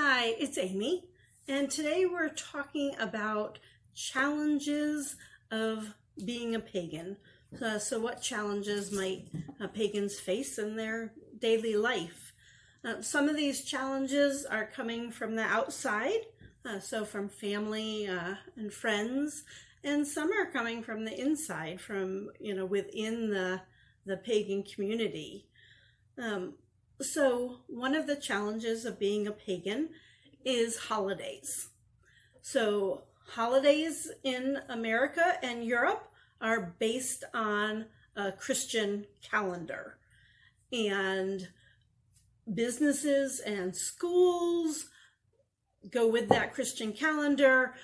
Hi, it's Amy, and today we're talking about challenges of being a pagan. So what challenges might pagans face in their daily life? Some of these challenges are coming from the outside, so from family and friends, and some are coming from the inside, from within the pagan community. So one of the challenges of being a pagan is holidays. So holidays in America and Europe are based on a Christian calendar, and businesses and schools go with that Christian calendar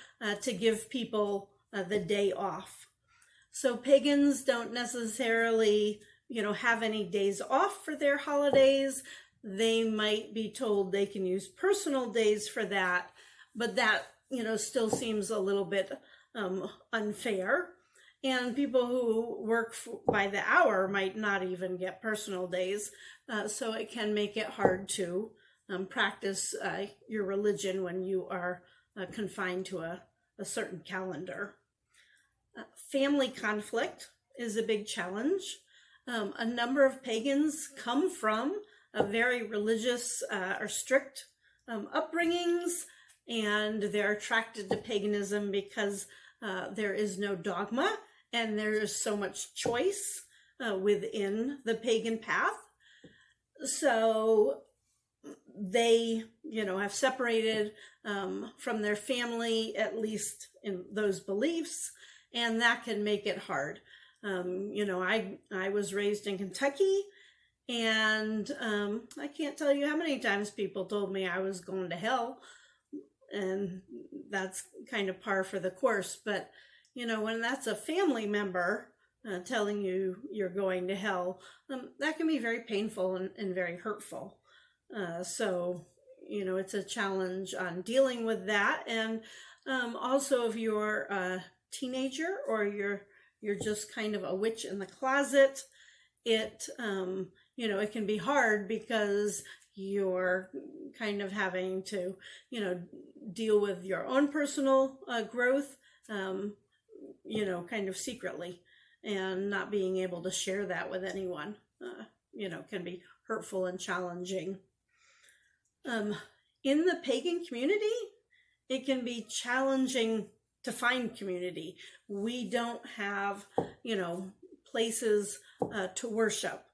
to give people the day off. So pagans don't necessarily have any days off for their holidays. They might be told they can use personal days for that, but that, still seems a little bit unfair. And people who work by the hour might not even get personal days. So it can make it hard to practice your religion when you are confined to a certain calendar. Family conflict is a big challenge. A number of pagans come from a very religious or strict upbringings, and they're attracted to paganism because there is no dogma and there is so much choice within the pagan path. So they, have separated from their family, at least in those beliefs, and that can make it hard. I was raised in Kentucky, and I can't tell you how many times people told me I was going to hell, and that's kind of par for the course. But when that's a family member telling you you're going to hell, that can be very painful and very hurtful. So it's a challenge on dealing with that. And also, if you're a teenager or you're just kind of a witch in the closet, it can be hard because you're kind of having to deal with your own personal growth kind of secretly, and not being able to share that with anyone can be hurtful and challenging. In the pagan community, it can be challenging to find community. We don't have, places to worship.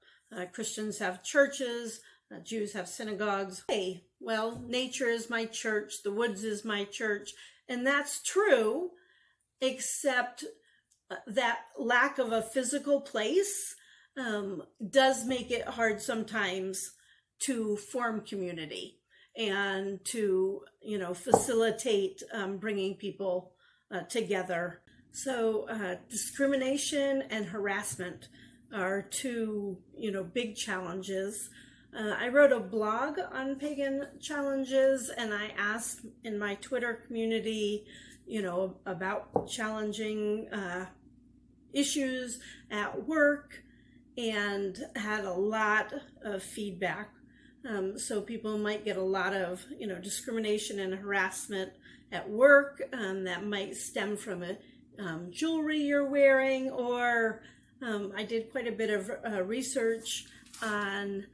Christians have churches, Jews have synagogues. Hey, well, nature is my church, the woods is my church, and that's true, except that lack of a physical place does make it hard sometimes to form community and to, facilitate bringing people together. So discrimination and harassment are two, big challenges. I wrote a blog on pagan challenges, and I asked in my Twitter community, about challenging issues at work, and had a lot of feedback. So people might get a lot of, discrimination and harassment at work that might stem from a jewelry you're wearing, or I did quite a bit of research on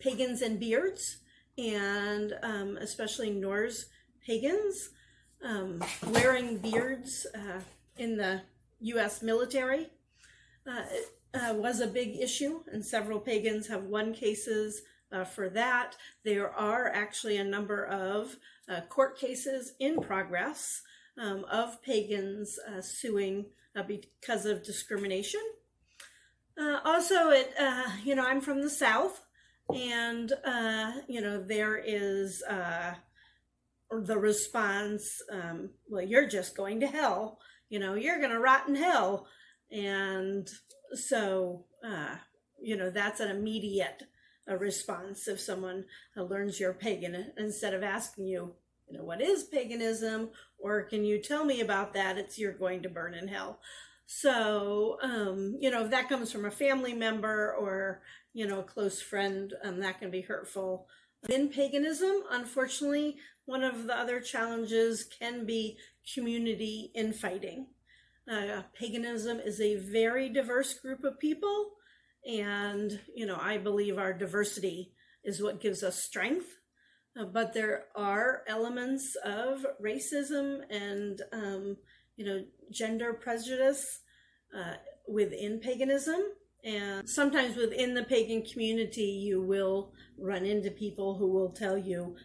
pagans and beards, and especially Norse pagans wearing beards in the U.S. military was a big issue, and several pagans have won cases for that. There are actually a number of court cases in progress of pagans suing because of discrimination. Also, I'm from the South, and there is the response, well, you're just going to hell, you're going to rot in hell. And so, that's an immediate response if someone learns you're pagan. Instead of asking you, what is paganism, or can you tell me about that, it's you're going to burn in hell. So, if that comes from a family member or, a close friend, that can be hurtful. In paganism, unfortunately, one of the other challenges can be community infighting. Paganism is a very diverse group of people, and I believe our diversity is what gives us strength. But there are elements of racism and gender prejudice within paganism. And sometimes within the pagan community, you will run into people who will tell you,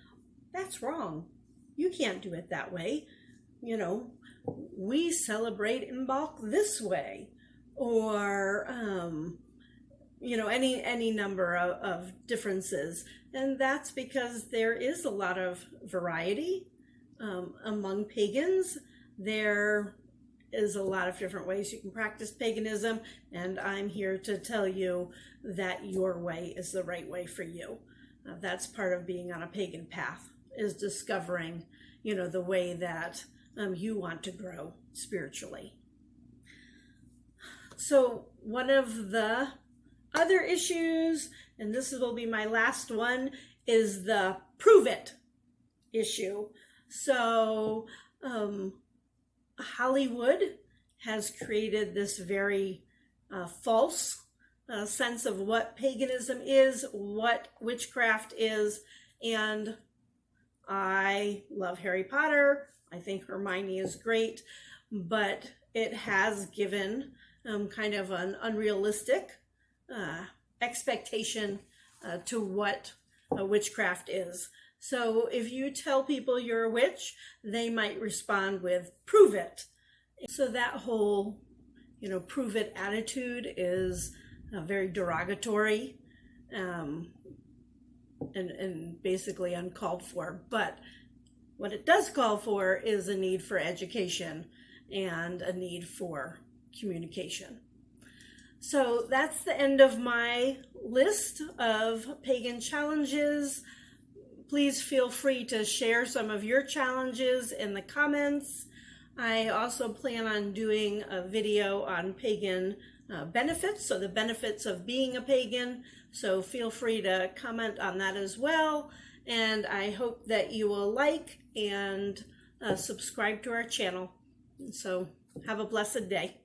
that's wrong. You can't do it that way. We celebrate Imbolc this way. Or, any number of differences. And that's because there is a lot of variety among pagans. There is a lot of different ways you can practice paganism, and I'm here to tell you that your way is the right way for you. That's part of being on a pagan path, is discovering, the way that you want to grow spiritually. So one of the other issues, and this will be my last one, is the prove it issue. So Hollywood has created this very false sense of what paganism is, what witchcraft is, and I love Harry Potter. I think Hermione is great, but it has given kind of an unrealistic expectation to what witchcraft is. So if you tell people you're a witch, they might respond with, prove it. So that whole, prove it attitude is very derogatory and basically uncalled for. But what it does call for is a need for education and a need for communication. So that's the end of my list of pagan challenges. Please feel free to share some of your challenges in the comments. I also plan on doing a video on pagan benefits, so the benefits of being a pagan. So feel free to comment on that as well. And I hope that you will like and subscribe to our channel. So have a blessed day.